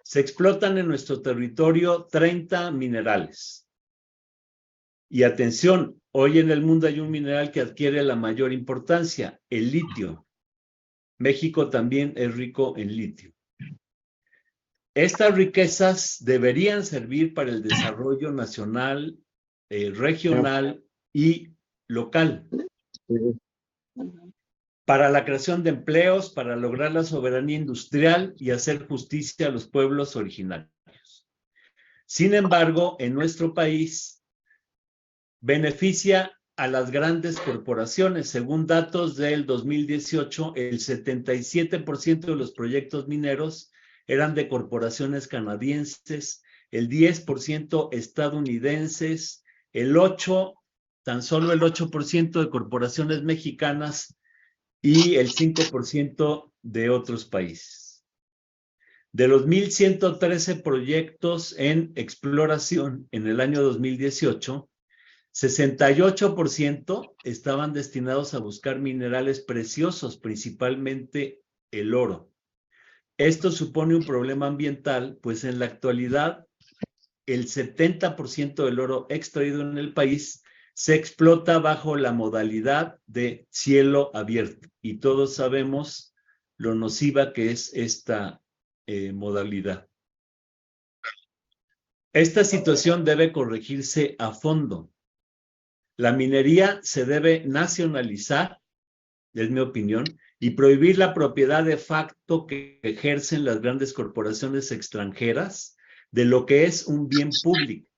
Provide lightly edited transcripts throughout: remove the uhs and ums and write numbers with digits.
Se explotan en nuestro territorio 30 minerales. Y atención, hoy en el mundo hay un mineral que adquiere la mayor importancia, el litio. México también es rico en litio. Estas riquezas deberían servir para el desarrollo nacional, regional y local, para la creación de empleos, para lograr la soberanía industrial y hacer justicia a los pueblos originarios. Sin embargo, en nuestro país beneficia a las grandes corporaciones. Según datos del 2018, el 77% de los proyectos mineros eran de corporaciones canadienses, el 10% estadounidenses, tan solo el 8% de corporaciones mexicanas y el 5% de otros países. De los 1,113 proyectos en exploración en el año 2018, 68% estaban destinados a buscar minerales preciosos, principalmente el oro. Esto supone un problema ambiental, pues en la actualidad el 70% del oro extraído en el país se explota bajo la modalidad de cielo abierto. Y todos sabemos lo nociva que es esta modalidad. Esta situación debe corregirse a fondo. La minería se debe nacionalizar, es mi opinión, y prohibir la propiedad de facto que ejercen las grandes corporaciones extranjeras de lo que es un bien público.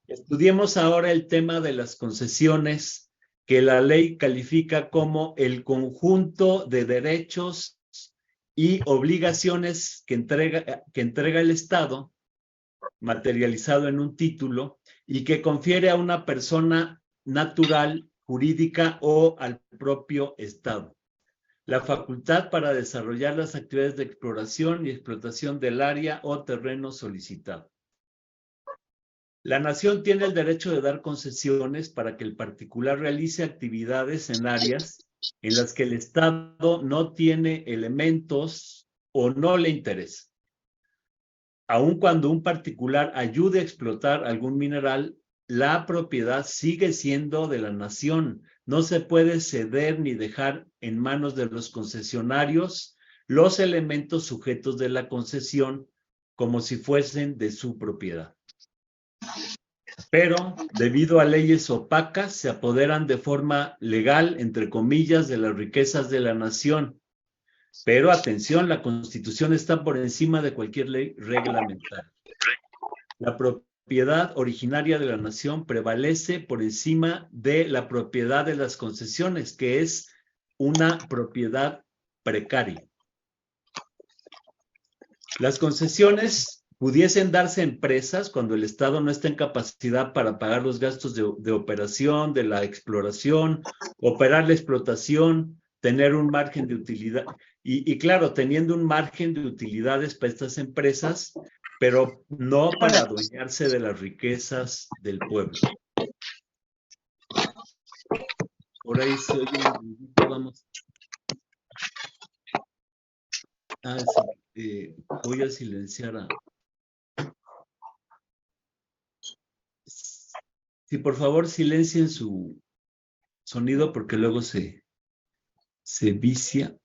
Estudiemos ahora el tema de las concesiones, que la ley califica como el conjunto de derechos y obligaciones que entrega el Estado, materializado en un título, y que confiere a una persona natural, jurídica o al propio Estado la facultad para desarrollar las actividades de exploración y explotación del área o terreno solicitado. La nación tiene el derecho de dar concesiones para que el particular realice actividades en áreas en las que el Estado no tiene elementos o no le interesa. Aun cuando un particular ayude a explotar algún mineral, la propiedad sigue siendo de la nación. No se puede ceder ni dejar en manos de los concesionarios los elementos sujetos de la concesión como si fuesen de su propiedad. Pero, debido a leyes opacas, se apoderan de forma legal, entre comillas, de las riquezas de la nación. Pero, atención, la Constitución está por encima de cualquier ley reglamentaria. La propiedad originaria de la nación prevalece por encima de la propiedad de las concesiones, que es una propiedad precaria. Las concesiones pudiesen darse a empresas cuando el Estado no está en capacidad para pagar los gastos de operación, de la exploración, operar la explotación, tener un margen de utilidad. Y claro, teniendo un margen de utilidades para estas empresas, pero no para adueñarse de las riquezas del pueblo. Por ahí se oye un ruidito, vamos. Sí, voy a silenciar a... Sí, por favor, silencien su sonido porque luego se vicia.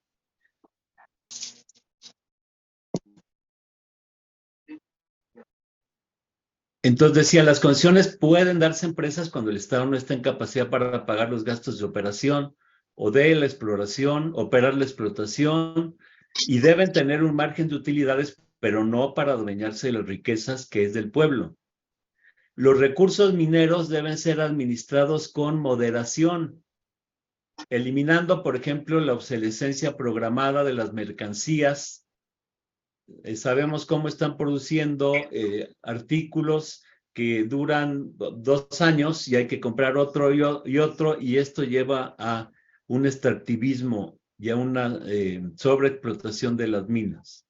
Entonces decía, las concesiones pueden darse a empresas cuando el Estado no está en capacidad para pagar los gastos de operación o de la exploración, operar la explotación, y deben tener un margen de utilidades, pero no para adueñarse de las riquezas que es del pueblo. Los recursos mineros deben ser administrados con moderación, eliminando, por ejemplo, la obsolescencia programada de las mercancías. Sabemos cómo están produciendo artículos que duran 2 años y hay que comprar otro y otro, y esto lleva a un extractivismo y a una sobreexplotación de las minas.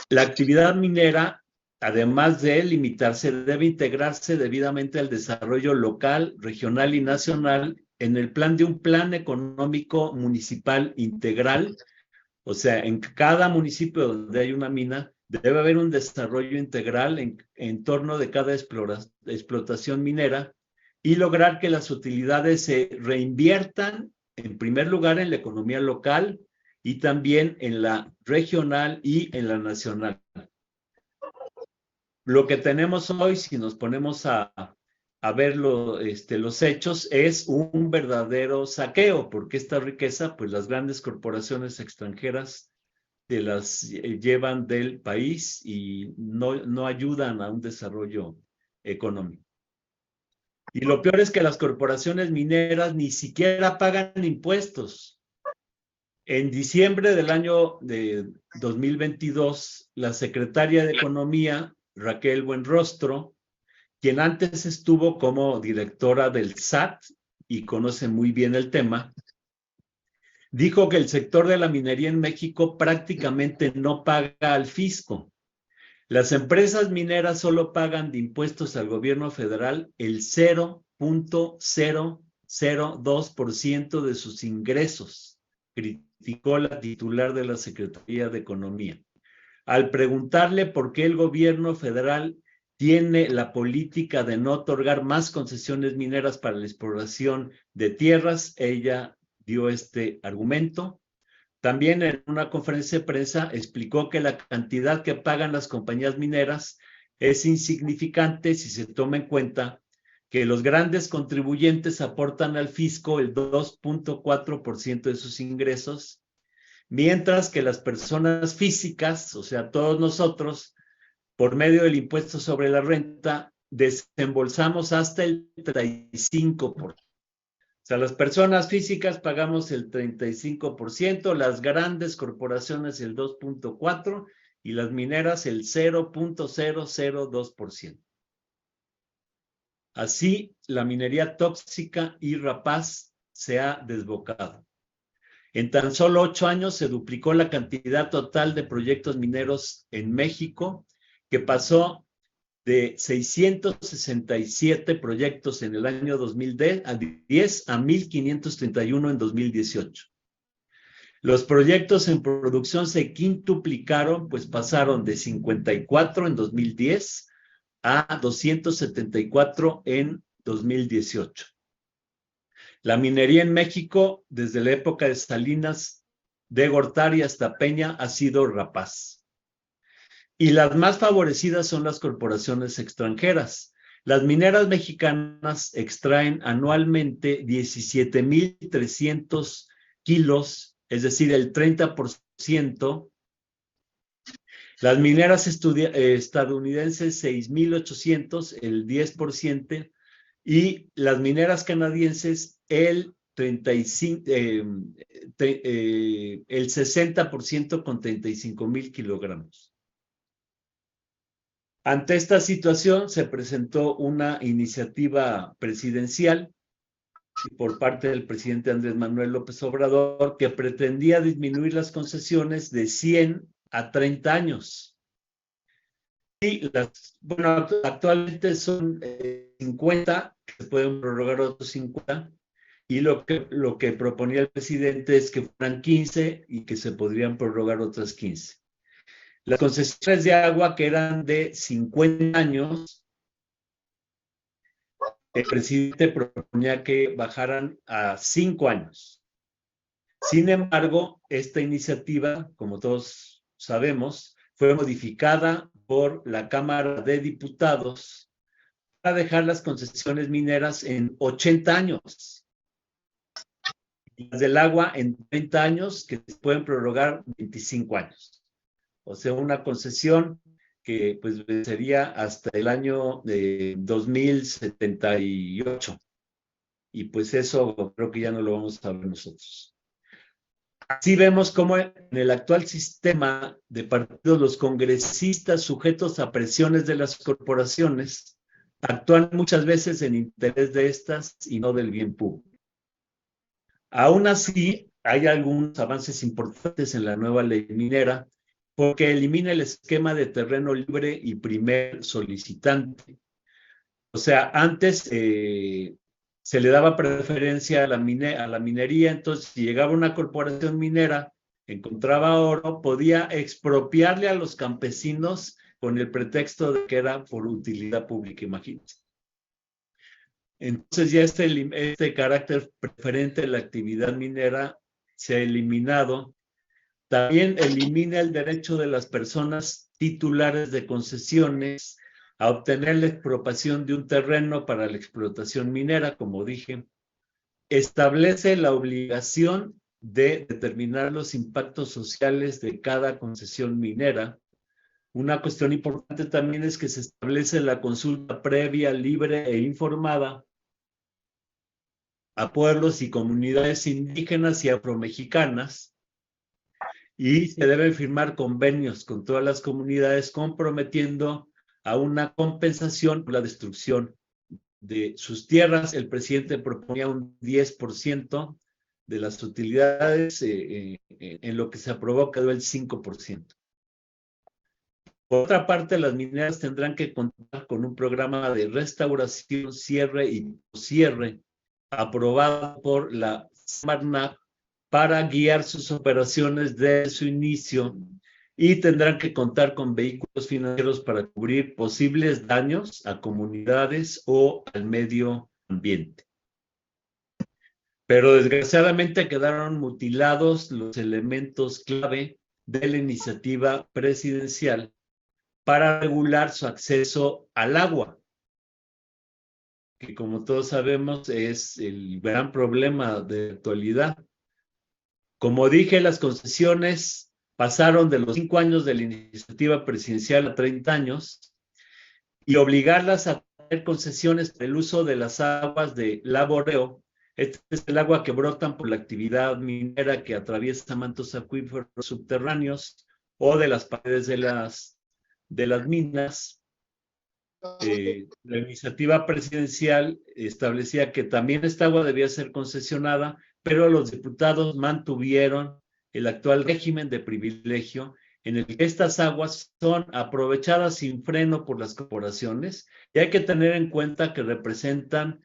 La actividad minera, además de limitarse, debe integrarse debidamente al desarrollo local, regional y nacional en el plan de un plan económico municipal integral O sea, en cada municipio donde hay una mina, debe haber un desarrollo integral en torno de cada explotación minera y lograr que las utilidades se reinviertan, en primer lugar, en la economía local y también en la regional y en la nacional. Lo que tenemos hoy, si nos ponemos a ver los hechos, es un verdadero saqueo, porque esta riqueza, pues las grandes corporaciones extranjeras se las llevan del país y no ayudan a un desarrollo económico. Y lo peor es que las corporaciones mineras ni siquiera pagan impuestos. En diciembre del año de 2022, la secretaria de Economía, Raquel Buenrostro, quien antes estuvo como directora del SAT y conoce muy bien el tema, dijo que el sector de la minería en México prácticamente no paga al fisco. Las empresas mineras solo pagan de impuestos al gobierno federal el 0.002% de sus ingresos, criticó la titular de la Secretaría de Economía. Al preguntarle por qué el gobierno federal tiene la política de no otorgar más concesiones mineras para la exploración de tierras, ella dio este argumento. También en una conferencia de prensa explicó que la cantidad que pagan las compañías mineras es insignificante si se toma en cuenta que los grandes contribuyentes aportan al fisco el 2.4% de sus ingresos, mientras que las personas físicas, o sea, todos nosotros, por medio del impuesto sobre la renta, desembolsamos hasta el 35%. O sea, las personas físicas pagamos el 35%, las grandes corporaciones el 2.4% y las mineras el 0.002%. Así, la minería tóxica y rapaz se ha desbocado. En tan solo 8 años se duplicó la cantidad total de proyectos mineros en México, que pasó de 667 proyectos en el año 2010 a 1,531 en 2018. Los proyectos en producción se quintuplicaron, pues pasaron de 54 en 2010 a 274 en 2018. La minería en México, desde la época de Salinas, de Gortari hasta Peña, ha sido rapaz. Y las más favorecidas son las corporaciones extranjeras. Las mineras mexicanas extraen anualmente 17,300 kilos, es decir, el 30%. Las mineras estadounidenses, 6,800, el 10%, y las mineras canadienses, el 60% con 35,000 kilogramos. Ante esta situación se presentó una iniciativa presidencial por parte del presidente Andrés Manuel López Obrador que pretendía disminuir las concesiones de 100 a 30 años. Y actualmente son 50, se pueden prorrogar otros 50, y lo que proponía el presidente es que fueran 15 y que se podrían prorrogar otras 15. Las concesiones de agua, que eran de 50 años, el presidente proponía que bajaran a 5 años. Sin embargo, esta iniciativa, como todos sabemos, fue modificada por la Cámara de Diputados para dejar las concesiones mineras en 80 años. Y las del agua en 30 años, que se pueden prorrogar 25 años. O sea, una concesión que pues sería hasta el año de 2078. Y pues eso creo que ya no lo vamos a ver nosotros. Así vemos cómo en el actual sistema de partidos los congresistas sujetos a presiones de las corporaciones actúan muchas veces en interés de estas y no del bien público. Aún así, hay algunos avances importantes en la nueva ley minera, porque elimina el esquema de terreno libre y primer solicitante. O sea, antes se le daba preferencia a la minería, entonces si llegaba una corporación minera encontraba oro, podía expropiarle a los campesinos con el pretexto de que era por utilidad pública, imagínense. Entonces ya este carácter preferente de la actividad minera se ha eliminado. También elimina el derecho de las personas titulares de concesiones a obtener la expropiación de un terreno para la explotación minera, como dije. Establece la obligación de determinar los impactos sociales de cada concesión minera. Una cuestión importante también es que se establece la consulta previa, libre e informada a pueblos y comunidades indígenas y afromexicanas, y se deben firmar convenios con todas las comunidades comprometiendo a una compensación por la destrucción de sus tierras. El presidente proponía un 10% de las utilidades, en lo que se aprobó quedó el 5%. Por otra parte, las mineras tendrán que contar con un programa de restauración, cierre y cierre aprobado por la SEMARNAT para guiar sus operaciones desde su inicio, y tendrán que contar con vehículos financieros para cubrir posibles daños a comunidades o al medio ambiente. Pero desgraciadamente quedaron mutilados los elementos clave de la iniciativa presidencial para regular su acceso al agua, que como todos sabemos es el gran problema de actualidad. Como dije, las concesiones pasaron de los 5 años de la iniciativa presidencial a 30 años, y obligarlas a tener concesiones para el uso de las aguas de laboreo. Este es el agua que brotan por la actividad minera que atraviesa mantos acuíferos subterráneos o de las paredes de las minas. La iniciativa presidencial establecía que también esta agua debía ser concesionada, pero los diputados mantuvieron el actual régimen de privilegio en el que estas aguas son aprovechadas sin freno por las corporaciones, y hay que tener en cuenta que representan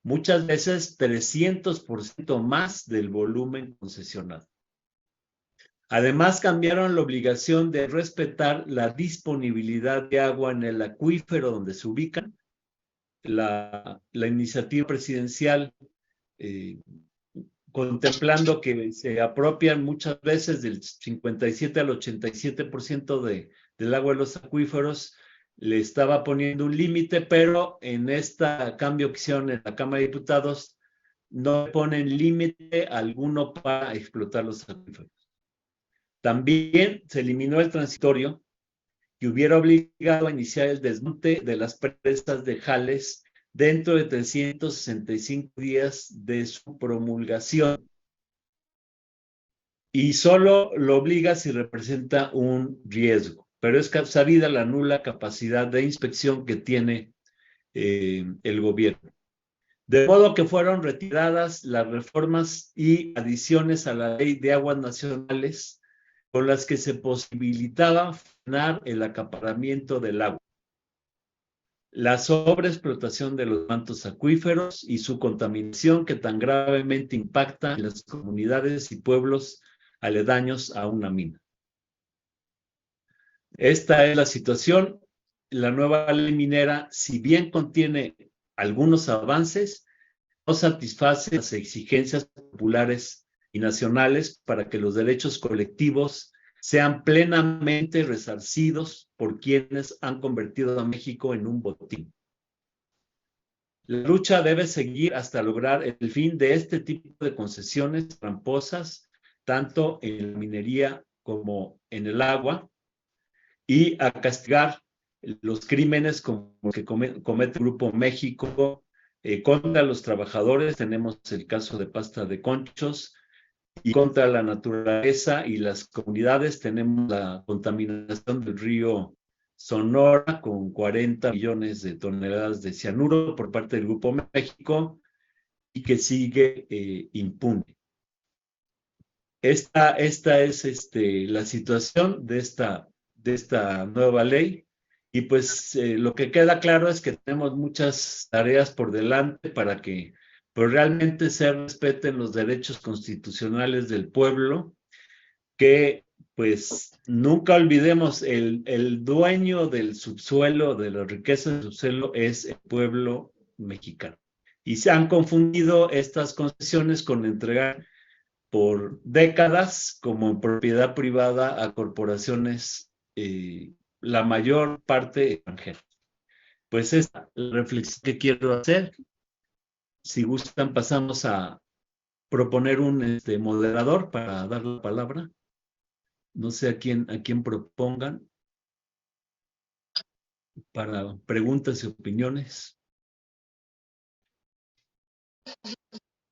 muchas veces 300% más del volumen concesionado. Además, cambiaron la obligación de respetar la disponibilidad de agua en el acuífero donde se ubican. La iniciativa presidencial, contemplando que se apropian muchas veces del 57 al 87% del agua de los acuíferos, le estaba poniendo un límite, pero en este cambio que hicieron en la Cámara de Diputados no ponen límite alguno para explotar los acuíferos. También se eliminó el transitorio que hubiera obligado a iniciar el desmonte de las presas de Jales dentro de 365 días de su promulgación, y solo lo obliga si representa un riesgo, pero es sabida la nula capacidad de inspección que tiene el gobierno. De modo que fueron retiradas las reformas y adiciones a la Ley de Aguas Nacionales con las que se posibilitaba frenar el acaparamiento del agua, la sobreexplotación de los mantos acuíferos y su contaminación, que tan gravemente impacta en las comunidades y pueblos aledaños a una mina. Esta es la situación. La nueva ley minera, si bien contiene algunos avances, no satisface las exigencias populares y nacionales para que los derechos colectivos sean plenamente resarcidos por quienes han convertido a México en un botín. La lucha debe seguir hasta lograr el fin de este tipo de concesiones tramposas, tanto en la minería como en el agua, y a castigar los crímenes como los que comete el Grupo México contra los trabajadores. Tenemos el caso de Pasta de Conchos, y contra la naturaleza y las comunidades tenemos la contaminación del río Sonora con 40 millones de toneladas de cianuro por parte del Grupo México, y que sigue impune. Esta es la situación de esta nueva ley, y pues lo que queda claro es que tenemos muchas tareas por delante para que pues realmente se respeten los derechos constitucionales del pueblo, que pues nunca olvidemos, el dueño del subsuelo, de la riqueza del subsuelo, es el pueblo mexicano. Y se han confundido estas concesiones con entregar por décadas como en propiedad privada a corporaciones, la mayor parte extranjeras. Pues es la reflexión que quiero hacer. Si gustan, pasamos a proponer un moderador para dar la palabra. No sé a quién propongan para preguntas y opiniones.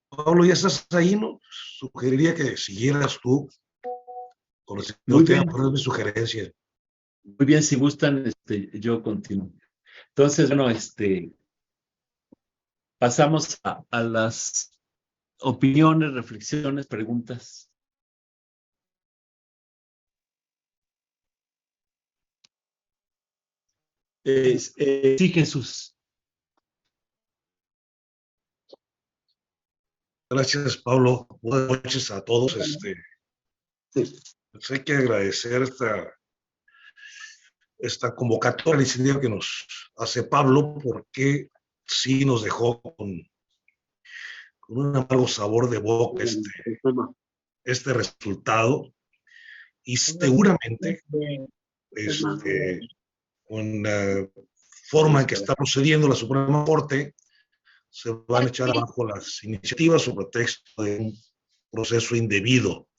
Pablo, ya estás ahí, ¿no? Sugeriría que siguieras tú con Muy el tema, bien, por mi sugerencia. muy bien, si gustan, yo continúo. Entonces, bueno, pasamos a las opiniones, reflexiones, preguntas. Sí, Jesús. Gracias, Pablo. Buenas noches a todos. Pues hay que agradecer esta convocatoria iniciativa que nos hace Pablo, porque sí nos dejó con un amargo sabor de boca este resultado, y seguramente con la forma en que está procediendo la Suprema Corte se van a echar abajo las iniciativas sobre pretexto de un proceso indebido.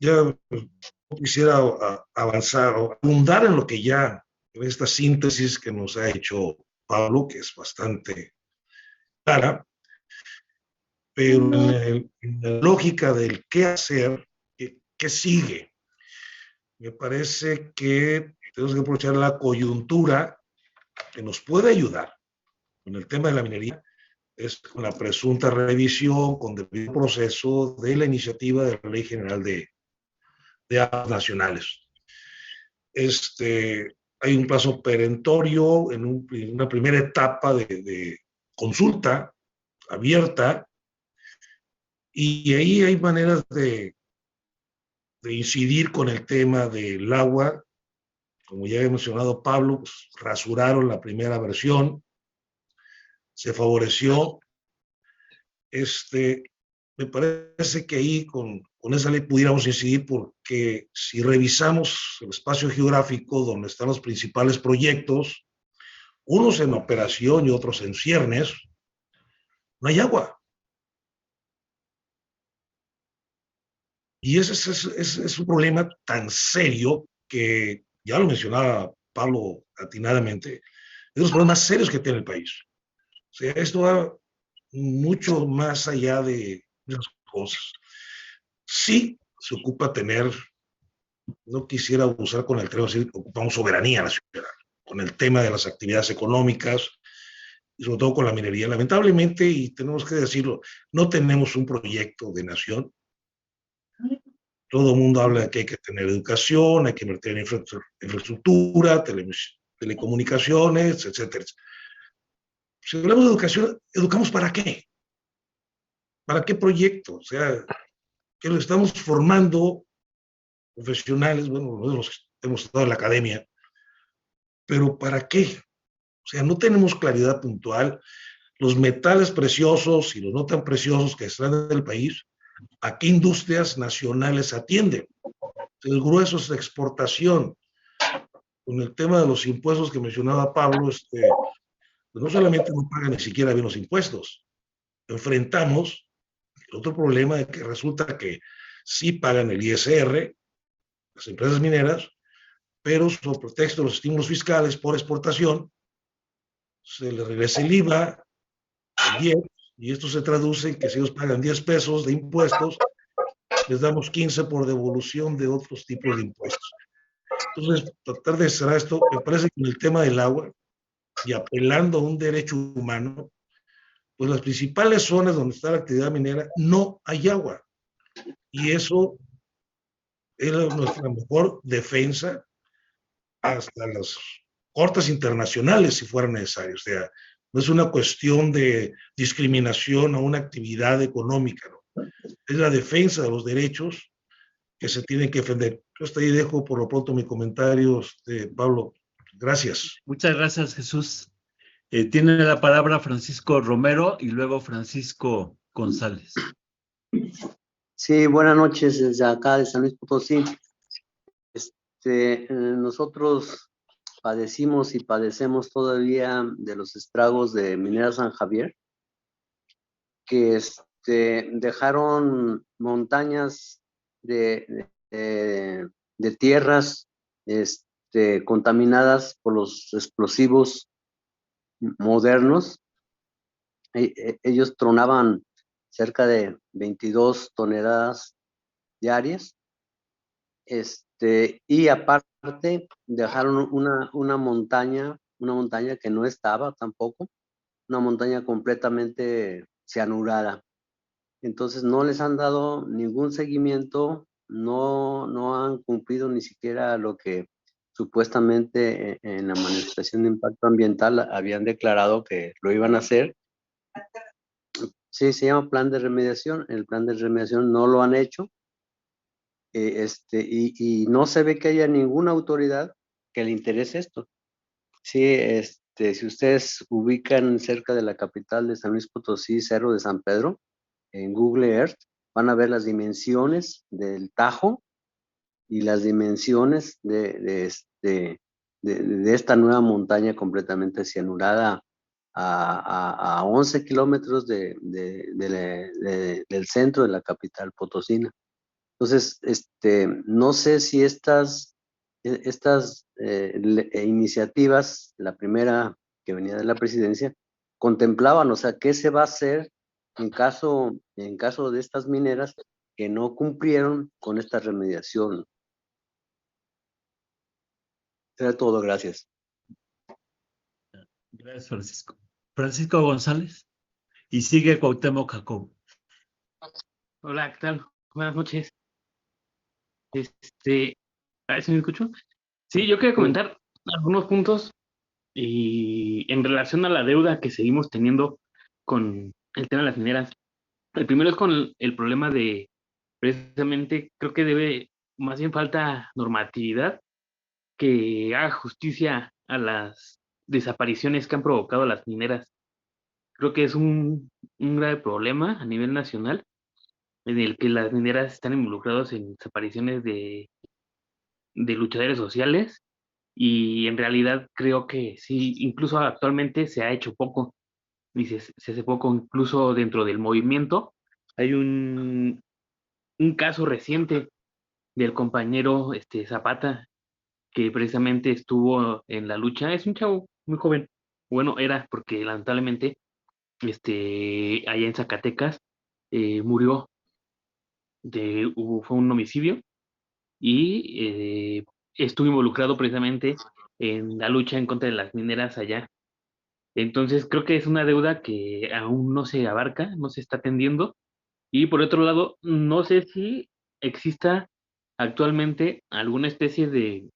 Ya quisiera avanzar o abundar en lo que ya, en esta síntesis que nos ha hecho Pablo, que es bastante clara, pero en la lógica del qué hacer, qué sigue. Me parece que tenemos que aprovechar la coyuntura que nos puede ayudar con el tema de la minería, es con la presunta revisión con debido proceso de la iniciativa de la Ley General de Aguas Nacionales. Hay un plazo perentorio en una primera etapa de consulta abierta, y ahí hay maneras de incidir con el tema del agua. Como ya he mencionado Pablo, pues, rasuraron la primera versión, se favoreció. Me parece que ahí con esa ley pudiéramos incidir, porque si revisamos el espacio geográfico donde están los principales proyectos, unos en operación y otros en ciernes, no hay agua. Y ese es un problema tan serio que ya lo mencionaba Pablo atinadamente, es de los problemas serios que tiene el país. O sea, esto va mucho más allá de las cosas. Sí, se ocupa tener, no quisiera abusar con el término, decir, ocupamos soberanía nacional, con el tema de las actividades económicas y sobre todo con la minería. Lamentablemente, y tenemos que decirlo, no tenemos un proyecto de nación. Todo el mundo habla de que hay que tener educación, hay que invertir en infraestructura, telecomunicaciones, etcétera. Si hablamos de educación, ¿educamos para qué? ¿Para qué proyecto? O sea, que lo estamos formando profesionales, bueno, nosotros hemos estado en la academia, pero ¿para qué? O sea, no tenemos claridad puntual. Los metales preciosos y los no tan preciosos que están en el país, ¿a qué industrias nacionales atienden? El grueso es la exportación. Con el tema de los impuestos que mencionaba Pablo, pues no solamente no pagan ni siquiera bien los impuestos, enfrentamos el otro problema de que resulta que sí pagan el ISR, las empresas mineras, pero sobre pretexto de los estímulos fiscales por exportación, se les regresa el IVA, el 10, y esto se traduce en que si ellos pagan 10 pesos de impuestos, les damos 15 por devolución de otros tipos de impuestos. Entonces, tratar de cerrar esto, me parece que en el tema del agua, y apelando a un derecho humano, pues las principales zonas donde está la actividad minera no hay agua. Y eso es nuestra mejor defensa hasta las cortes internacionales, si fuera necesario. O sea, no es una cuestión de discriminación a una actividad económica, ¿no? es la defensa de los derechos que se tienen que defender. Yo hasta ahí dejo por lo pronto mi comentario, Pablo. Gracias. Muchas gracias, Jesús. Tiene la palabra Francisco Romero y luego Francisco González. Sí, buenas noches desde acá de San Luis Potosí. Nosotros padecimos y padecemos todavía de los estragos de Minera San Javier, que dejaron montañas de tierras contaminadas por los explosivos modernos. Ellos tronaban cerca de 22 toneladas diarias. Y aparte dejaron una montaña que no estaba tampoco, una montaña completamente cianurada. Entonces no les han dado ningún seguimiento, no han cumplido ni siquiera lo que supuestamente en la manifestación de impacto ambiental habían declarado que lo iban a hacer. Sí, se llama plan de remediación. El plan de remediación no lo han hecho. Y no se ve que haya ninguna autoridad que le interese esto. Sí, si ustedes ubican cerca de la capital de San Luis Potosí, Cerro de San Pedro, en Google Earth, van a ver las dimensiones del Tajo y las dimensiones de esta nueva montaña completamente cianurada a 11 kilómetros del centro de la capital potosina. Entonces, no sé si estas iniciativas, la primera que venía de la presidencia, contemplaban, o sea, qué se va a hacer en caso de estas mineras que no cumplieron con esta remediación. Era todo, gracias. Gracias, Francisco. Francisco González. Y sigue Cuauhtémoc Jacobo. Hola, ¿qué tal? Buenas noches. A ver si me escucho. Sí, yo quería comentar algunos puntos y en relación a la deuda que seguimos teniendo con el tema de las mineras. El primero es con el problema de, precisamente, creo que debe, más bien falta normatividad que haga justicia a las desapariciones que han provocado las mineras. Creo que es un grave problema a nivel nacional en el que las mineras están involucrados en desapariciones de luchadores sociales y en realidad creo que sí, incluso actualmente se ha hecho poco y se hace poco incluso dentro del movimiento. Hay un caso reciente del compañero Zapata que precisamente estuvo en la lucha, es un chavo muy joven, bueno, era porque lamentablemente allá en Zacatecas murió, fue un homicidio y estuvo involucrado precisamente en la lucha en contra de las mineras allá. Entonces creo que es una deuda que aún no se abarca, no se está atendiendo. Y por otro lado, no sé si exista actualmente alguna especie de,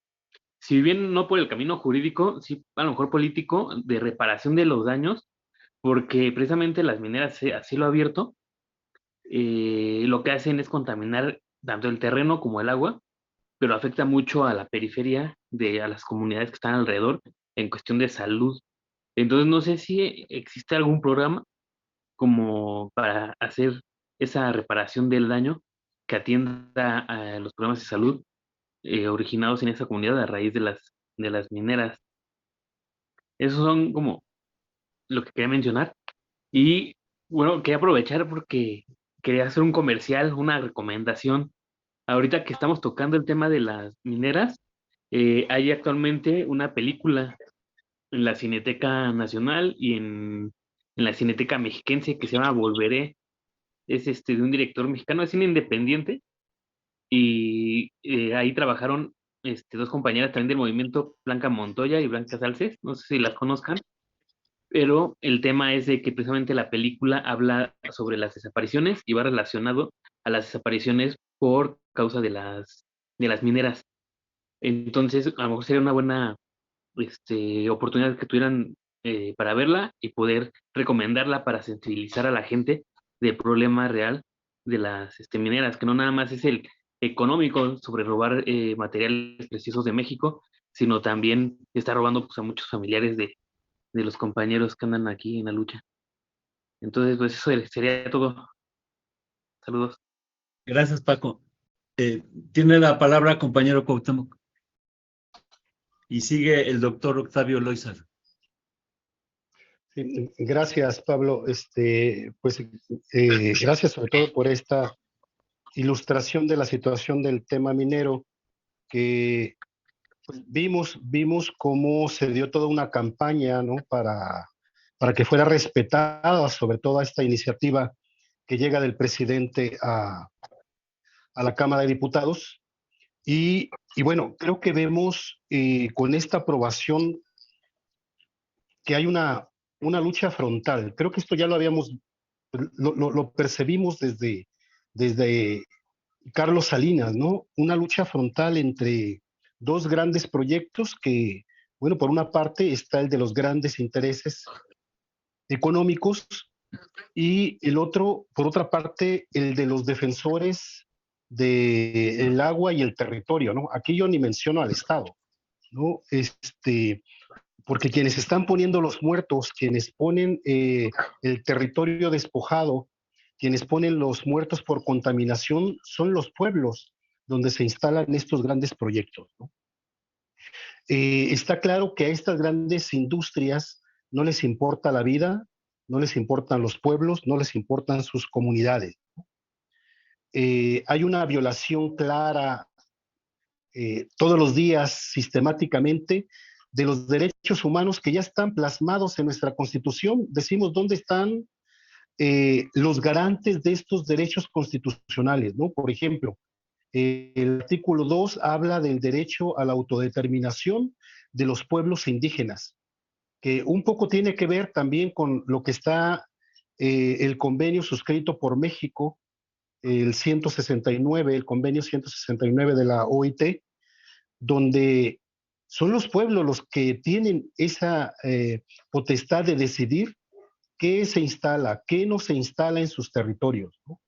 si bien no por el camino jurídico, sí a lo mejor político, de reparación de los daños, porque precisamente las mineras a cielo abierto lo que hacen es contaminar tanto el terreno como el agua, pero afecta mucho a la periferia, a las comunidades que están alrededor en cuestión de salud. Entonces no sé si existe algún programa como para hacer esa reparación del daño que atienda a los problemas de salud originados en esa comunidad a raíz de las mineras. Esos son como lo que quería mencionar. Y bueno, quería aprovechar porque quería hacer un comercial, una recomendación. Ahorita que estamos tocando el tema de las mineras, hay actualmente una película en la Cineteca Nacional y en la Cineteca Mexiquense que se llama Volveré. Es de un director mexicano de cine independiente y ahí trabajaron dos compañeras también del movimiento, Blanca Montoya y Blanca Salces, no sé si las conozcan, pero el tema es de que precisamente la película habla sobre las desapariciones y va relacionado a las desapariciones por causa de las mineras. Entonces, a lo mejor sería una buena oportunidad que tuvieran para verla y poder recomendarla para sensibilizar a la gente del problema real de las mineras, que no nada más es el económico sobre robar materiales preciosos de México, sino también está robando pues, a muchos familiares de los compañeros que andan aquí en la lucha. Entonces, pues eso sería todo. Saludos. Gracias, Paco. Tiene la palabra compañero Cuauhtémoc. Y sigue el doctor Octavio Loizar. Sí, gracias, Pablo. Gracias sobre todo por esta ilustración de la situación del tema minero, que pues, vimos cómo se dio toda una campaña, ¿no? para que fuera respetada, sobre todo esta iniciativa que llega del presidente a la Cámara de Diputados. Y bueno, creo que vemos con esta aprobación que hay una lucha frontal. Creo que esto ya lo percibimos desde Carlos Salinas, ¿no? Una lucha frontal entre dos grandes proyectos que, bueno, por una parte está el de los grandes intereses económicos y el otro, por otra parte, el de los defensores del agua y el territorio, ¿no? Aquí yo ni menciono al Estado, ¿no? Porque quienes están poniendo los muertos, quienes ponen el territorio despojado, quienes ponen los muertos por contaminación, son los pueblos donde se instalan estos grandes proyectos, ¿no? Está claro que a estas grandes industrias no les importa la vida, no les importan los pueblos, no les importan sus comunidades. Hay una violación clara todos los días, sistemáticamente, de los derechos humanos que ya están plasmados en nuestra Constitución. Decimos dónde están los garantes de estos derechos constitucionales, ¿no? Por ejemplo, el artículo 2 habla del derecho a la autodeterminación de los pueblos indígenas, que un poco tiene que ver también con lo que está el convenio suscrito por México, el 169, el convenio 169 de la OIT, donde son los pueblos los que tienen esa potestad de decidir qué se instala, qué no se instala en sus territorios, ¿no?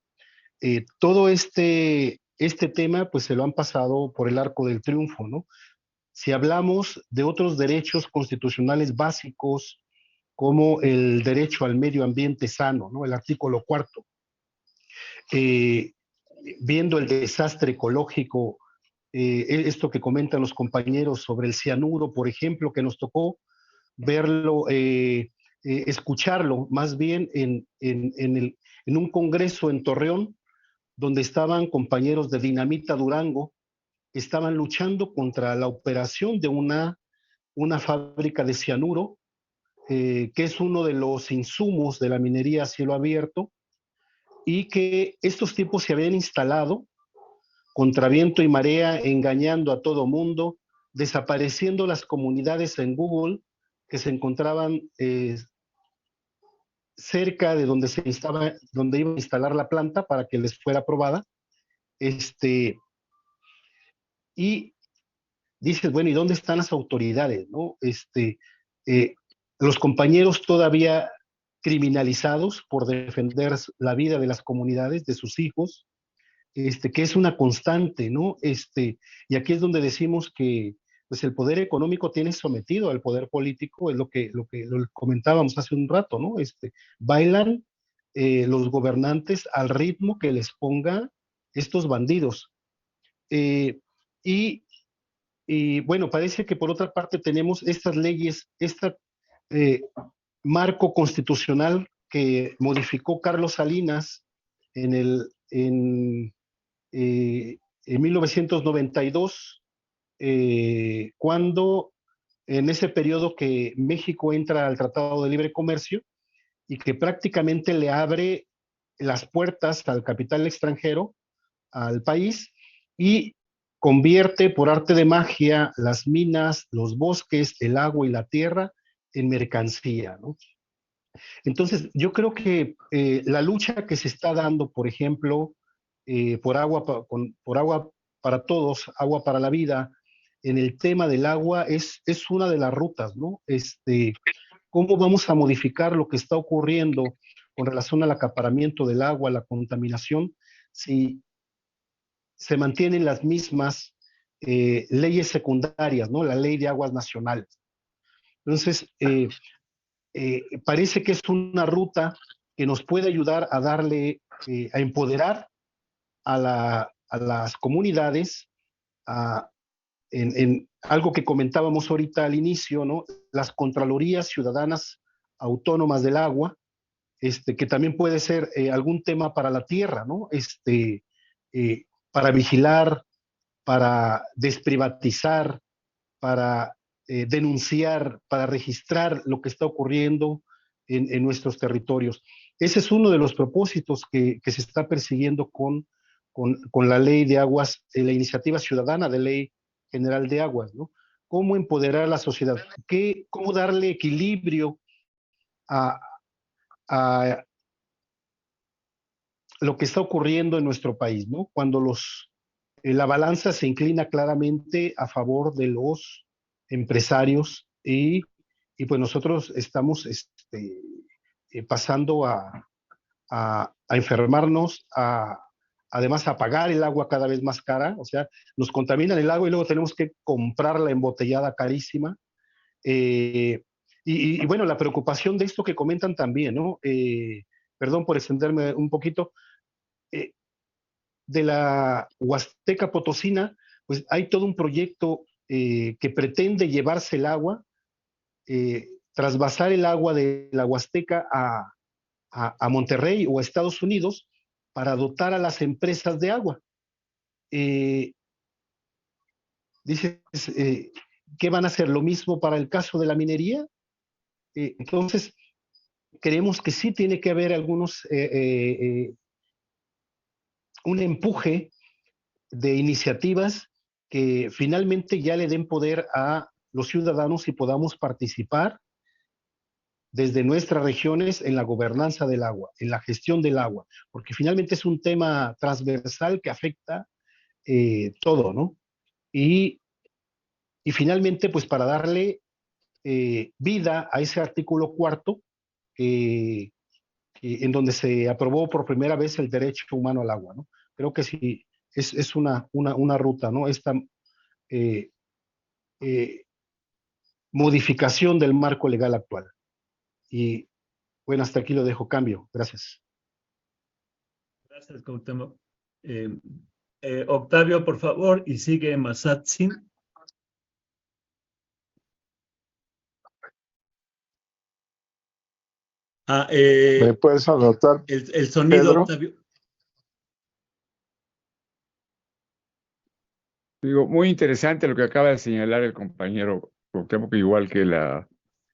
Todo este tema pues se lo han pasado por el arco del triunfo, ¿no? Si hablamos de otros derechos constitucionales básicos, como el derecho al medio ambiente sano, ¿no? El artículo 4, viendo el desastre ecológico, esto que comentan los compañeros sobre el cianuro, por ejemplo, que nos tocó verlo, escucharlo más bien en un congreso en Torreón, donde estaban compañeros de Dinamita Durango, estaban luchando contra la operación de una fábrica de cianuro, que es uno de los insumos de la minería a cielo abierto, y que estos tipos se habían instalado contra viento y marea, engañando a todo mundo, desapareciendo las comunidades en Google que se encontraban cerca de donde iba a instalar la planta para que les fuera aprobada. Y dices, bueno, ¿y dónde están las autoridades, no? Los compañeros todavía criminalizados por defender la vida de las comunidades, de sus hijos, que es una constante, ¿no? Y aquí es donde decimos que pues el poder económico tiene sometido al poder político, es lo que comentábamos hace un rato, ¿no? Bailan los gobernantes al ritmo que les ponga estos bandidos. Y bueno, parece que por otra parte tenemos estas leyes, este marco constitucional que modificó Carlos Salinas en 1992, cuando en ese periodo que México entra al Tratado de Libre Comercio y que prácticamente le abre las puertas al capital extranjero, al país, y convierte por arte de magia las minas, los bosques, el agua y la tierra en mercancía, ¿no? Entonces, yo creo que la lucha que se está dando, por ejemplo, por agua para todos, agua para la vida, en el tema del agua es una de las rutas, ¿no? ¿Cómo vamos a modificar lo que está ocurriendo con relación al acaparamiento del agua, la contaminación? si se mantienen las mismas leyes secundarias, ¿no? La Ley de Aguas Nacionales. Entonces, parece que es una ruta que nos puede ayudar a darle, a empoderar a las comunidades, en algo que comentábamos ahorita al inicio, ¿no? Las Contralorías Ciudadanas Autónomas del Agua, que también puede ser algún tema para la tierra, ¿no? Para vigilar, para desprivatizar, para denunciar, para registrar lo que está ocurriendo en nuestros territorios. Ese es uno de los propósitos que se está persiguiendo con la ley de aguas, la iniciativa ciudadana de ley general de aguas, ¿no? Cómo empoderar a la sociedad, cómo darle equilibrio a lo que está ocurriendo en nuestro país, ¿no? Cuando la balanza se inclina claramente a favor de los empresarios y pues nosotros estamos pasando a enfermarnos, además a pagar el agua cada vez más cara, o sea, nos contaminan el agua y luego tenemos que comprarla embotellada carísima. Y bueno, la preocupación de esto que comentan también, ¿no? Perdón por extenderme un poquito, de la Huasteca Potosina, pues hay todo un proyecto que pretende llevarse el agua, trasvasar el agua de la Huasteca a Monterrey o a Estados Unidos para dotar a las empresas de agua. Dices, ¿qué van a hacer? ¿Lo mismo para el caso de la minería? Entonces, creemos que sí tiene que haber un empuje de iniciativas que finalmente ya le den poder a los ciudadanos y podamos participar desde nuestras regiones en la gobernanza del agua, en la gestión del agua, porque finalmente es un tema transversal que afecta todo, ¿no? Y finalmente, pues para darle vida a ese artículo 4, en donde se aprobó por primera vez el derecho humano al agua, ¿no? Creo que sí, es una ruta, ¿no? Esta modificación del marco legal actual. Y bueno, hasta aquí lo dejo. Cambio. Gracias. Gracias, Cuauhtémoc. Octavio, por favor, y sigue Masatzin. ¿Me puedes anotar, el sonido, Pedro? Octavio. Digo, muy interesante lo que acaba de señalar el compañero Cuauhtémoc, igual que la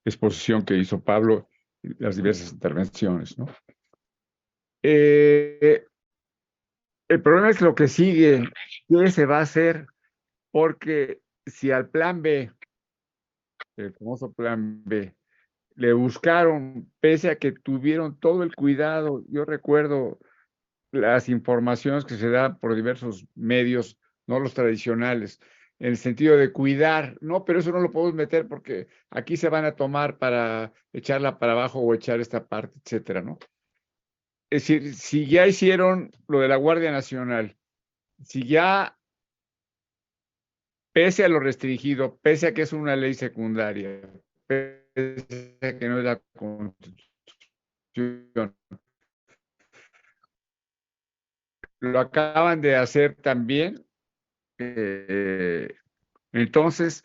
exposición que hizo Pablo, las diversas intervenciones, ¿no? El problema es lo que sigue, ¿qué se va a hacer? Porque si al plan B, el famoso plan B, le buscaron, pese a que tuvieron todo el cuidado, yo recuerdo las informaciones que se dan por diversos medios, no los tradicionales, en el sentido de cuidar, no, pero eso no lo podemos meter porque aquí se van a tomar para echarla para abajo o echar esta parte, etcétera, ¿no? Es decir, si ya hicieron lo de la Guardia Nacional, si ya, pese a lo restringido, pese a que es una ley secundaria, pese a que no es la Constitución, lo acaban de hacer también, entonces,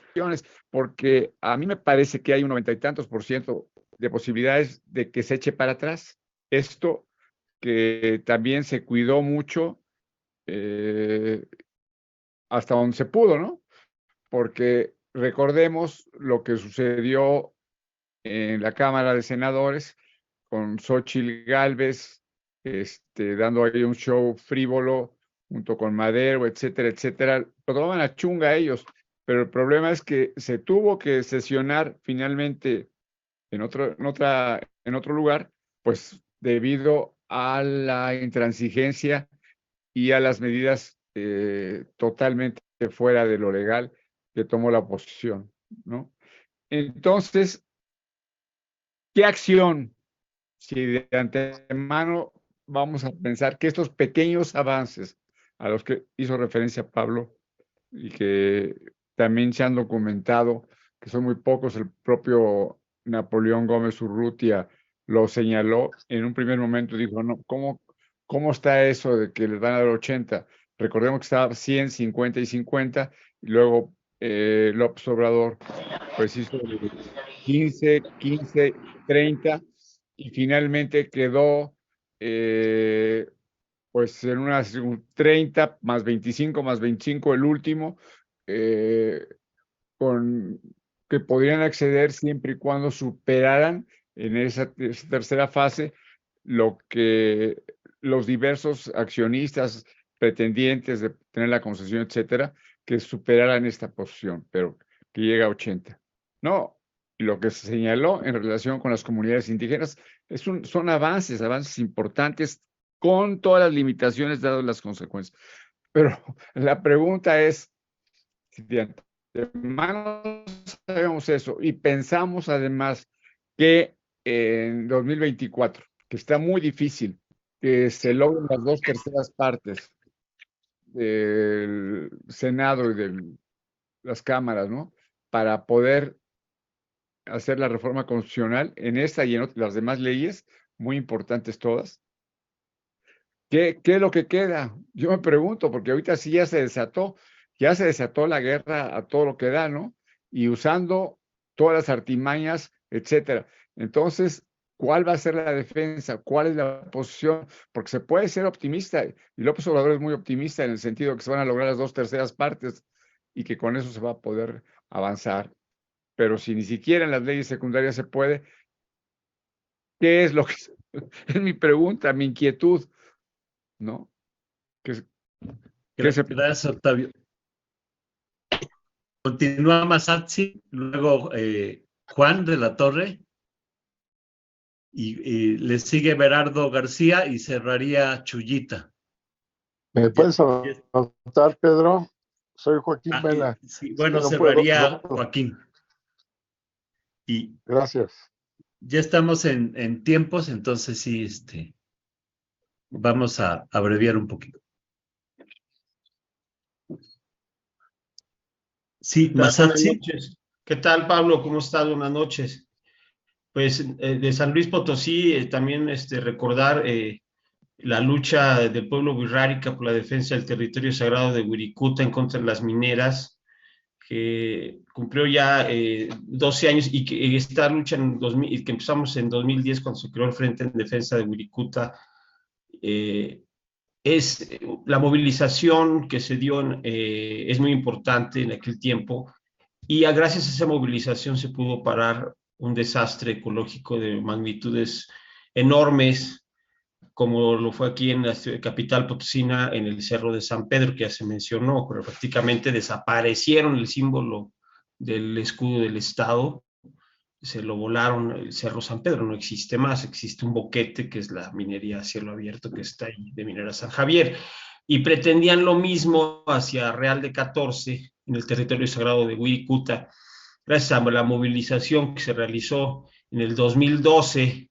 porque a mí me parece que hay un 90 y tantos % de posibilidades de que se eche para atrás. Esto que también se cuidó mucho hasta donde se pudo, ¿no? Porque recordemos lo que sucedió en la Cámara de Senadores con Xóchitl Gálvez, dando ahí un show frívolo junto con Madero, etcétera, etcétera. Lo tomaban a chunga ellos, pero el problema es que se tuvo que sesionar finalmente en otro lugar, pues debido a la intransigencia y a las medidas totalmente fuera de lo legal que tomó la oposición, ¿no? Entonces, ¿qué acción? Si de antemano vamos a pensar que estos pequeños avances a los que hizo referencia Pablo y que también se han documentado, que son muy pocos, el propio Napoleón Gómez Urrutia lo señaló en un primer momento, dijo, no, ¿cómo está eso de que les van a dar 80? Recordemos que estaba 100, 50 y 50, y luego López Obrador pues hizo 15, 15, 30, y finalmente quedó pues en unas 30 más 25 más 25 el último, con que podrían acceder siempre y cuando superaran en esa tercera fase lo que los diversos accionistas pretendientes de tener la concesión, etcétera, que superaran esta posición, pero que llega a 80. No, lo que se señaló en relación con las comunidades indígenas son avances importantes con todas las limitaciones dadas las consecuencias. Pero la pregunta es, si de antemano sabemos eso y pensamos además que en 2024, que está muy difícil que se logren las 2/3 partes del Senado y de las cámaras, ¿no? Para poder hacer la reforma constitucional en esta y en las demás leyes, muy importantes todas. ¿Qué es lo que queda? Yo me pregunto, porque ahorita sí ya se desató la guerra a todo lo que da, ¿no? Y usando todas las artimañas, etcétera. Entonces, ¿cuál va a ser la defensa? ¿Cuál es la posición? Porque se puede ser optimista, y López Obrador es muy optimista en el sentido de que se van a lograr las 2/3 partes y que con eso se va a poder avanzar. Pero si ni siquiera en las leyes secundarias se puede, ¿qué es lo que es mi pregunta, mi inquietud? ¿No? Gracias, Octavio. Continúa Masatsi, luego Juan de la Torre, y le sigue Berardo García y cerraría Chuyita. ¿Me puedes anotar, Pedro? Soy Joaquín Vela. Sí, bueno, cerraría Joaquín. Y gracias. Ya estamos en tiempos, entonces sí, vamos a abreviar un poquito. Sí, Masatsi. ¿Qué tal, Pablo? ¿Cómo estás? Buenas noches. Pues de San Luis Potosí, también recordar la lucha del pueblo wixárika por la defensa del territorio sagrado de Wirikuta en contra de las mineras, que cumplió ya 12 años, y que esta lucha que empezamos en 2010 cuando se creó el Frente en Defensa de Wirikuta, es la movilización que se dio, es muy importante en aquel tiempo, y gracias a esa movilización se pudo parar un desastre ecológico de magnitudes enormes, como lo fue aquí en la capital potosina, en el Cerro de San Pedro, que ya se mencionó, pero prácticamente desaparecieron el símbolo del escudo del Estado, se lo volaron. El Cerro San Pedro no existe más, existe un boquete que es la minería a cielo abierto que está ahí, de Minera San Javier, y pretendían lo mismo hacia Real de 14, en el territorio sagrado de Wirikuta, gracias a la movilización que se realizó en el 2012,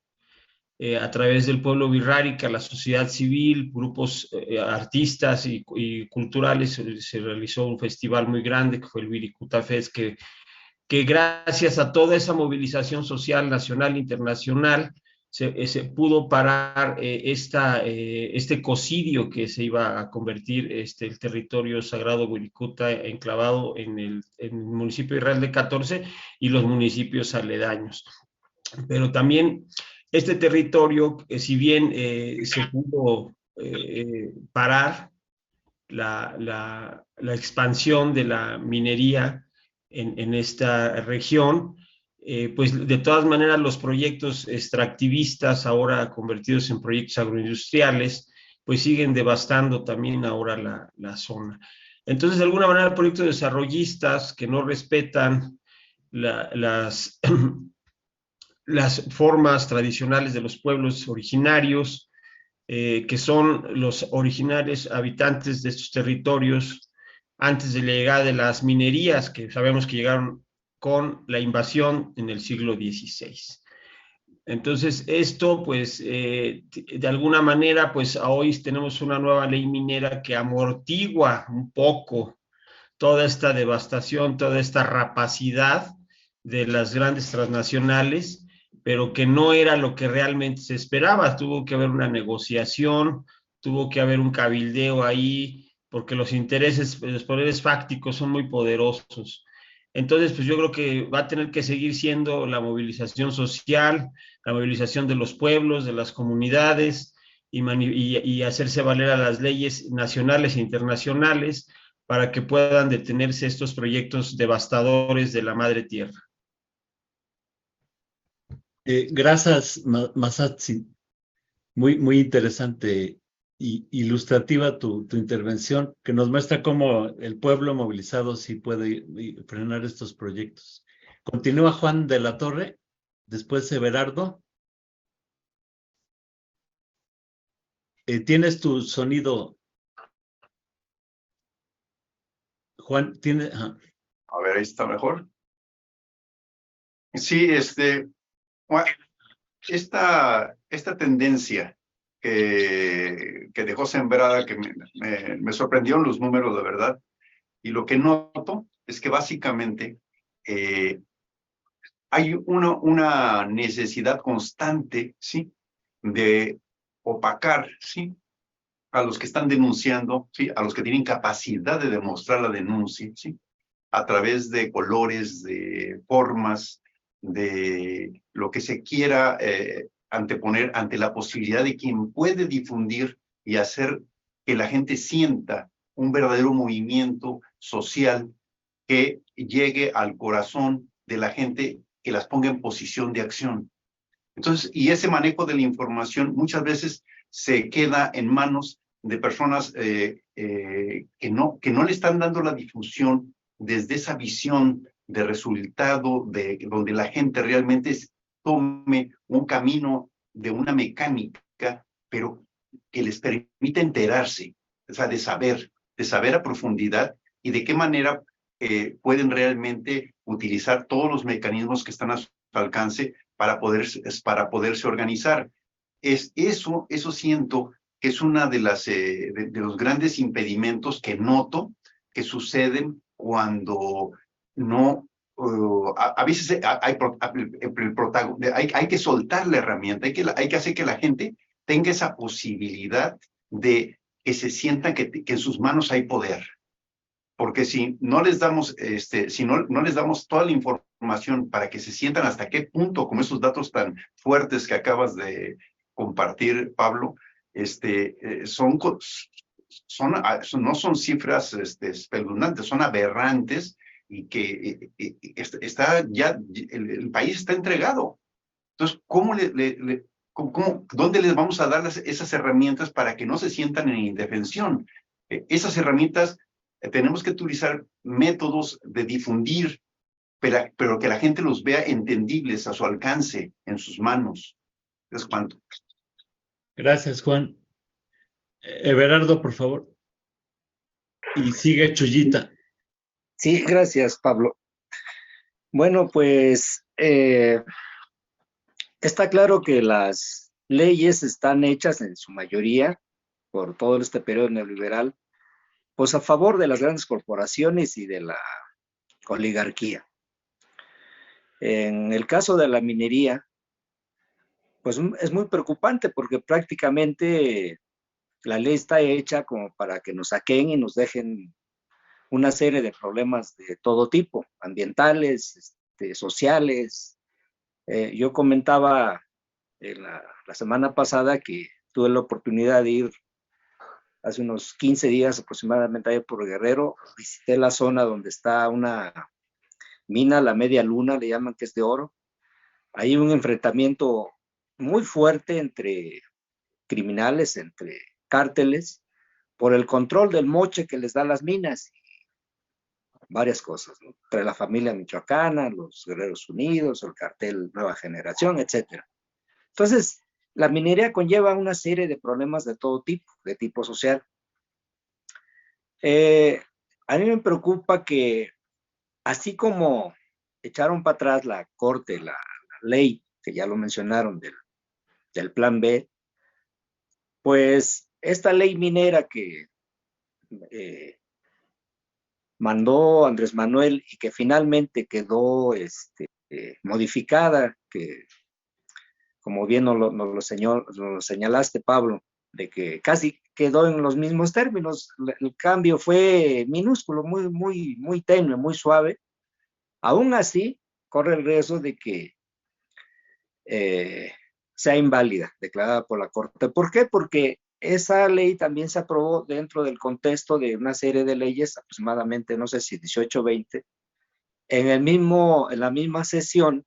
a través del pueblo wixárika, la sociedad civil, grupos artistas y culturales. Se realizó un festival muy grande que fue el Wirikuta Fest, que gracias a toda esa movilización social nacional e internacional se pudo parar este ecocidio que se iba a convertir el territorio sagrado Wirikuta enclavado en el municipio de Real de 14 y los municipios aledaños. Pero también este territorio, si bien se pudo parar la expansión de la minería en esta región, pues de todas maneras los proyectos extractivistas, ahora convertidos en proyectos agroindustriales, pues siguen devastando también ahora la zona. Entonces, de alguna manera, proyectos desarrollistas que no respetan las formas tradicionales de los pueblos originarios, que son los originarios habitantes de estos territorios antes de la llegada de las minerías, que sabemos que llegaron con la invasión en el siglo XVI. Entonces, esto, pues, de alguna manera, pues, hoy tenemos una nueva ley minera que amortigua un poco toda esta devastación, toda esta rapacidad de las grandes transnacionales, pero que no era lo que realmente se esperaba. Tuvo que haber una negociación, tuvo que haber un cabildeo ahí, porque los intereses, los poderes fácticos son muy poderosos. Entonces, pues yo creo que va a tener que seguir siendo la movilización social, la movilización de los pueblos, de las comunidades, y hacerse valer a las leyes nacionales e internacionales para que puedan detenerse estos proyectos devastadores de la madre tierra. Gracias, Masatsi. Muy interesante y ilustrativa tu intervención, que nos muestra cómo el pueblo movilizado sí puede frenar estos proyectos. Continúa Juan de la Torre, después Everardo. ¿Tienes tu sonido? Juan, tiene... A ver, ahí está mejor. Sí, esta tendencia que dejó sembrada, que me sorprendieron los números, de verdad, y lo que noto es que básicamente hay una necesidad constante, ¿sí?, de opacar, ¿sí?, a los que están denunciando, ¿sí?, a los que tienen capacidad de demostrar la denuncia, ¿sí?, a través de colores, de formas, de lo que se quiera anteponer ante la posibilidad de quien puede difundir y hacer que la gente sienta un verdadero movimiento social que llegue al corazón de la gente, que las ponga en posición de acción. Entonces, y ese manejo de la información muchas veces se queda en manos de personas que no le están dando la difusión desde esa visión de resultado, donde la gente realmente tome un camino de una mecánica, pero que les permita enterarse, o sea, de saber a profundidad y de qué manera pueden realmente utilizar todos los mecanismos que están a su alcance para poderse organizar. Eso siento que es una de los grandes impedimentos que noto que suceden cuando no, a veces hay que soltar la herramienta, hay que hacer que la gente tenga esa posibilidad de que se sientan que en sus manos hay poder. Porque si no les damos, si no les damos toda la información para que se sientan hasta qué punto, como esos datos tan fuertes que acabas de compartir, Pablo, no son cifras espeluznantes, son aberrantes y que el país está entregado. Entonces, ¿dónde les vamos a dar esas herramientas para que no se sientan en indefensión? Esas herramientas tenemos que utilizar métodos de difundir, pero que la gente los vea entendibles, a su alcance, en sus manos. Es cuanto. Gracias, Juan. Everardo, por favor. Y sigue Chuyita. Sí, gracias, Pablo. Bueno, pues está claro que las leyes están hechas en su mayoría por todo este periodo neoliberal, pues a favor de las grandes corporaciones y de la oligarquía. En el caso de la minería, pues es muy preocupante porque prácticamente la ley está hecha como para que nos saquen y nos dejen una serie de problemas de todo tipo, ambientales, sociales. Yo comentaba la semana pasada que tuve la oportunidad de ir hace unos 15 días aproximadamente allá por Guerrero, visité la zona donde está una mina, la Media Luna, le llaman, que es de oro. Hay un enfrentamiento muy fuerte entre criminales, entre cárteles, por el control del moche que les da las minas y varias cosas, ¿no? Entre la familia michoacana, los Guerreros Unidos, el cartel Nueva Generación, etc. Entonces, la minería conlleva una serie de problemas de todo tipo, de tipo social. A mí me preocupa que, así como echaron para atrás la corte, la ley que ya lo mencionaron, del Plan B, pues esta ley minera que mandó Andrés Manuel y que finalmente quedó modificada, que como bien nos lo señalaste, Pablo, de que casi quedó en los mismos términos. El cambio fue minúsculo, muy tenue, muy suave. Aún así, corre el riesgo de que sea inválida, declarada por la Corte. ¿Por qué? Porque esa ley también se aprobó dentro del contexto de una serie de leyes, aproximadamente, no sé si 18 o 20, en la misma sesión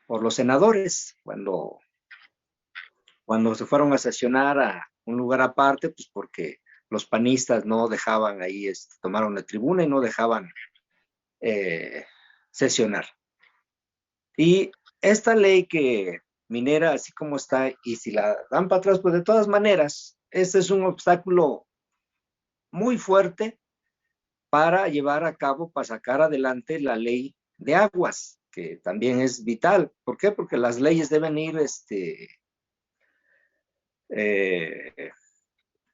por los senadores, cuando se fueron a sesionar a un lugar aparte, pues porque los panistas no dejaban ahí, tomaron la tribuna y no dejaban sesionar. Y esta ley que minera, así como está, y si la dan para atrás, pues de todas maneras, este es un obstáculo muy fuerte para llevar a cabo, para sacar adelante la ley de aguas, que también es vital. ¿Por qué? Porque las leyes deben ir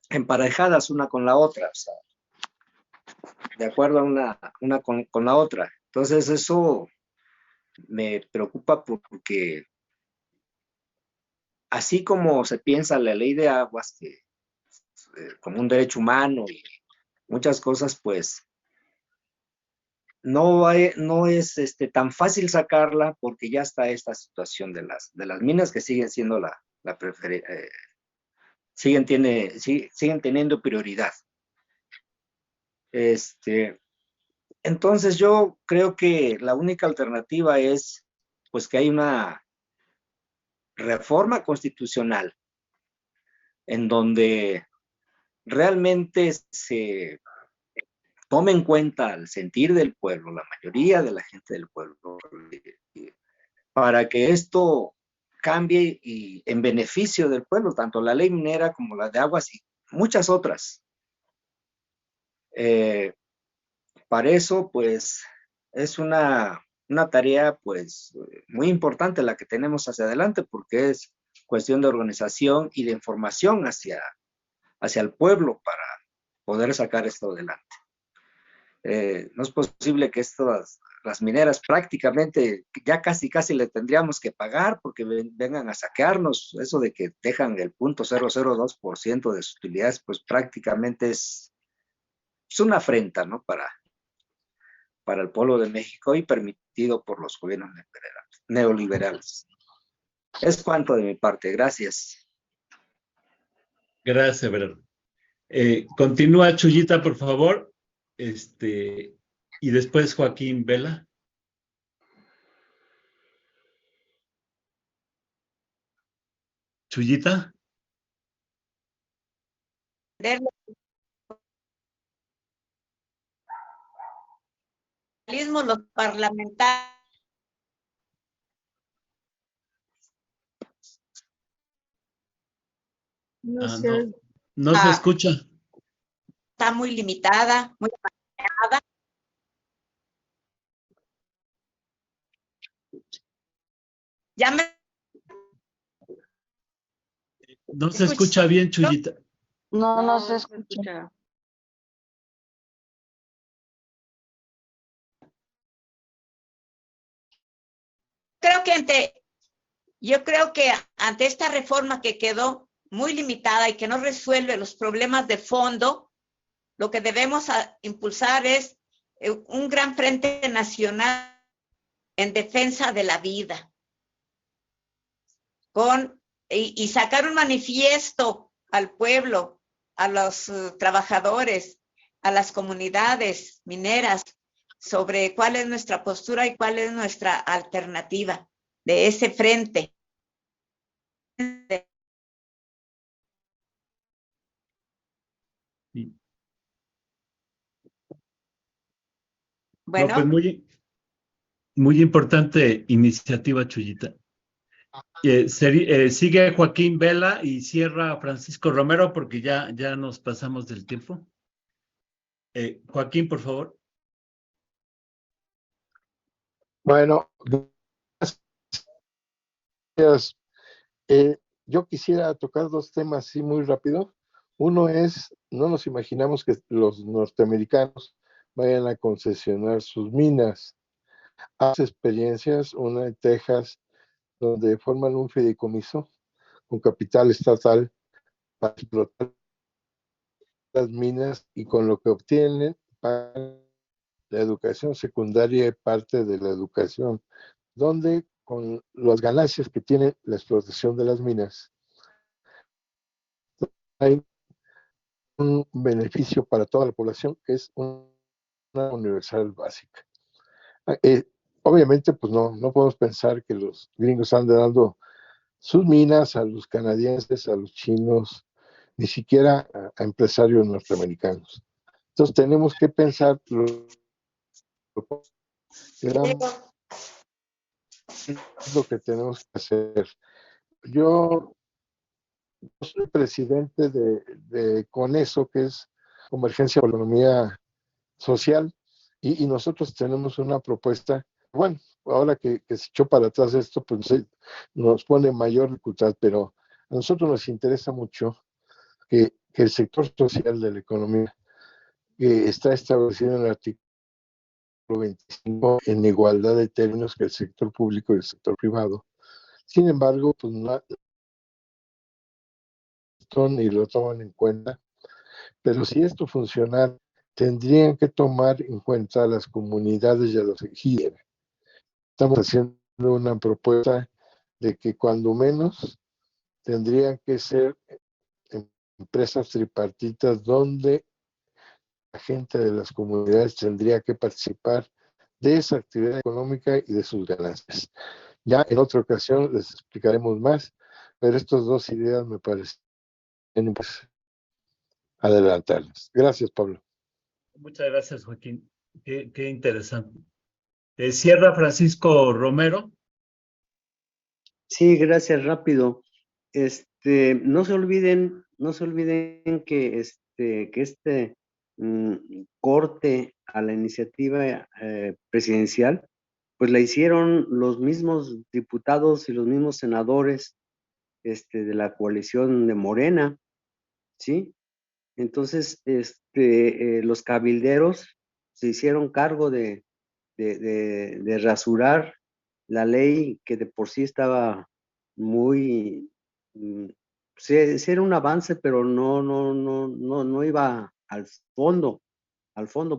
emparejadas una con la otra, o sea, de acuerdo a una con la otra. Entonces eso me preocupa porque así como se piensa la ley de aguas que como un derecho humano y muchas cosas, pues no es tan fácil sacarla porque ya está esta situación de las minas que siguen siendo la preferida, siguen teniendo prioridad. Entonces yo creo que la única alternativa es pues que hay una reforma constitucional en donde realmente se tome en cuenta el sentir del pueblo, la mayoría de la gente del pueblo, para que esto cambie y en beneficio del pueblo, tanto la ley minera como la de aguas y muchas otras. Para eso, pues, es una tarea, pues, muy importante la que tenemos hacia adelante, porque es cuestión de organización y de información hacia el pueblo para poder sacar esto adelante. No es posible que las mineras prácticamente ya casi le tendríamos que pagar porque vengan a saquearnos. Eso de que dejan el 0.002% de sus utilidades, pues prácticamente es una afrenta, ¿no? Para el pueblo de México y permitido por los gobiernos neoliberales. Es cuanto de mi parte. Gracias. Gracias, Everardo. Continúa, Chuyita, por favor. Y después Joaquín Vela. Chuyita. Los parlamentarios. No se escucha. Está muy limitada, muy limitada. No se escucha bien, Chuyita. No se escucha. Yo creo que ante esta reforma que quedó muy limitada y que no resuelve los problemas de fondo, lo que debemos impulsar es un gran frente nacional en defensa de la vida. Y sacar un manifiesto al pueblo, a los trabajadores, a las comunidades mineras, sobre cuál es nuestra postura y cuál es nuestra alternativa de ese frente. Sí. Bueno. No, pues muy importante iniciativa, Chuyita. Sigue Joaquín Vela y cierra Francisco Romero porque ya nos pasamos del tiempo. Joaquín, por favor. Bueno, Gracias. Yo quisiera tocar dos temas así muy rápido. Uno es, no nos imaginamos que los norteamericanos vayan a concesionar sus minas. Hace experiencias, una en Texas, donde forman un fideicomiso con capital estatal para explotar las minas y con lo que obtienen pagan la educación secundaria y parte de la educación, donde con las ganancias que tiene la explotación de las minas hay un beneficio para toda la población que es una universal básica. Obviamente, pues no podemos pensar que los gringos están dando sus minas a los canadienses, a los chinos, ni siquiera a empresarios norteamericanos. Entonces tenemos que pensar lo que tenemos que hacer. Yo soy presidente de CONESO, que es Convergencia por la Economía Social, y nosotros tenemos una propuesta. Bueno, ahora que se echó para atrás esto, pues nos pone mayor dificultad, pero a nosotros nos interesa mucho que el sector social de la economía, que está establecido en el artículo 25 en igualdad de términos que el sector público y el sector privado. Sin embargo, pues no y lo toman en cuenta, pero si esto funcionara, tendrían que tomar en cuenta a las comunidades y a los ejidos. Estamos haciendo una propuesta de que cuando menos tendrían que ser empresas tripartitas donde la gente de las comunidades tendría que participar de esa actividad económica y de sus ganancias. Ya en otra ocasión les explicaremos más, pero estas dos ideas me parecen adelantarlas. Gracias, Pablo. Muchas gracias, Joaquín. Qué interesante. Cierra Francisco Romero. Sí, gracias, rápido. No se olviden que este corte a la iniciativa presidencial, pues la hicieron los mismos diputados y los mismos senadores de la coalición de Morena, ¿sí? Entonces, los cabilderos se hicieron cargo de rasurar la ley que de por sí estaba muy, sí era un avance, pero no iba al fondo,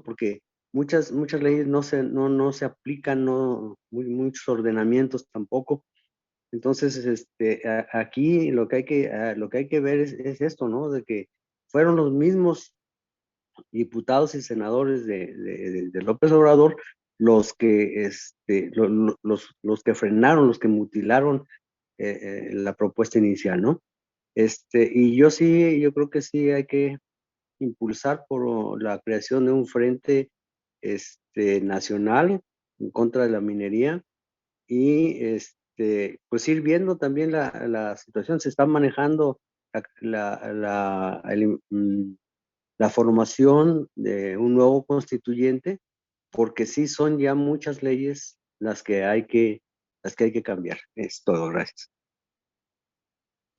porque muchas leyes no se aplican, muchos ordenamientos tampoco. Entonces, aquí lo que hay que ver es esto, ¿no? De que fueron los mismos diputados y senadores de López Obrador los que los que frenaron, los que mutilaron la propuesta inicial, ¿no? Y yo creo que sí hay que impulsar por la creación de un frente nacional en contra de la minería y pues ir viendo también la situación. Se está manejando la formación de un nuevo constituyente, porque sí son ya muchas leyes las que hay que cambiar. Es todo, gracias.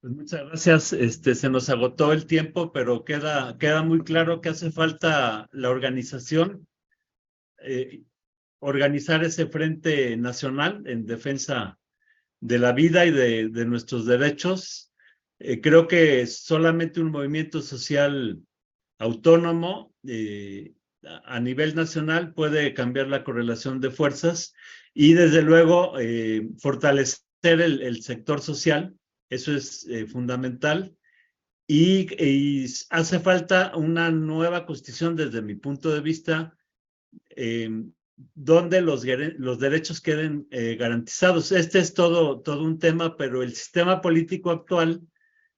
Pues muchas gracias. Se nos agotó el tiempo, pero queda muy claro que hace falta la organización, organizar ese frente nacional en defensa de la vida y de nuestros derechos. Creo que solamente un movimiento social autónomo a nivel nacional puede cambiar la correlación de fuerzas y desde luego fortalecer el sector social. Eso es fundamental y hace falta una nueva constitución desde mi punto de vista donde los derechos queden garantizados. Este es todo un tema, pero el sistema político actual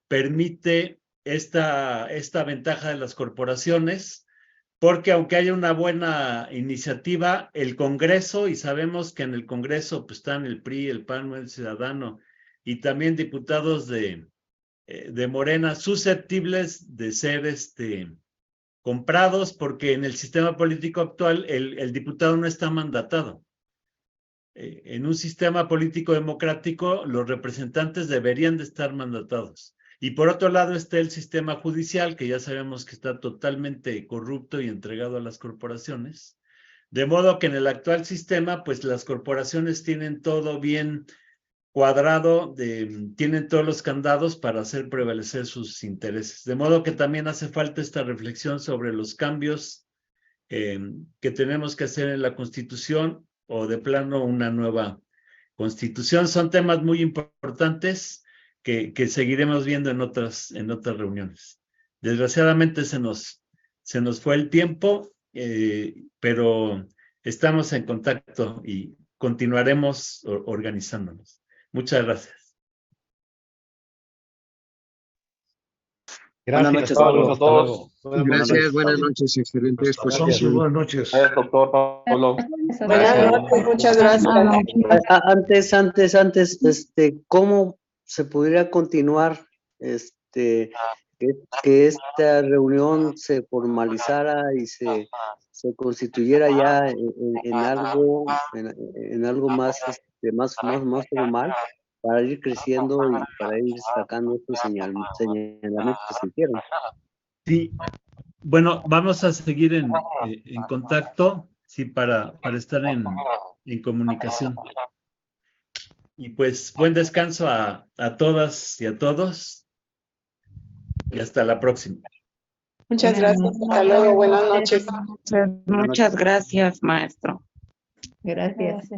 permite esta ventaja de las corporaciones, porque aunque haya una buena iniciativa, el Congreso, y sabemos que en el Congreso pues, están el PRI, el PAN, el Ciudadano, y también diputados de Morena, susceptibles de ser comprados, porque en el sistema político actual el diputado no está mandatado. en un sistema político democrático, los representantes deberían de estar mandatados. Y por otro lado está el sistema judicial, que ya sabemos que está totalmente corrupto y entregado a las corporaciones. De modo que en el actual sistema, pues las corporaciones tienen todo bien cuadrado, tienen todos los candados para hacer prevalecer sus intereses. De modo que también hace falta esta reflexión sobre los cambios que tenemos que hacer en la Constitución o de plano una nueva Constitución. Son temas muy importantes que seguiremos viendo en otras reuniones. Desgraciadamente se nos fue el tiempo, pero estamos en contacto y continuaremos organizándonos. Muchas gracias. Buenas noches a todos. Gracias, buenas noches, excelente exposición. Buenas noches. Gracias, doctor Pablo. Buenas noches, muchas gracias. Antes, ¿cómo se pudiera continuar que esta reunión se formalizara y se constituyera ya en algo más, más formal, para ir creciendo y para ir sacando estos señalamientos que se hicieron? Sí, bueno, vamos a seguir en contacto, sí, para estar en comunicación. Y pues buen descanso a todas y a todos. Y hasta la próxima. Muchas gracias. Hasta luego. Buenas noches. Muchas gracias, maestro. Gracias.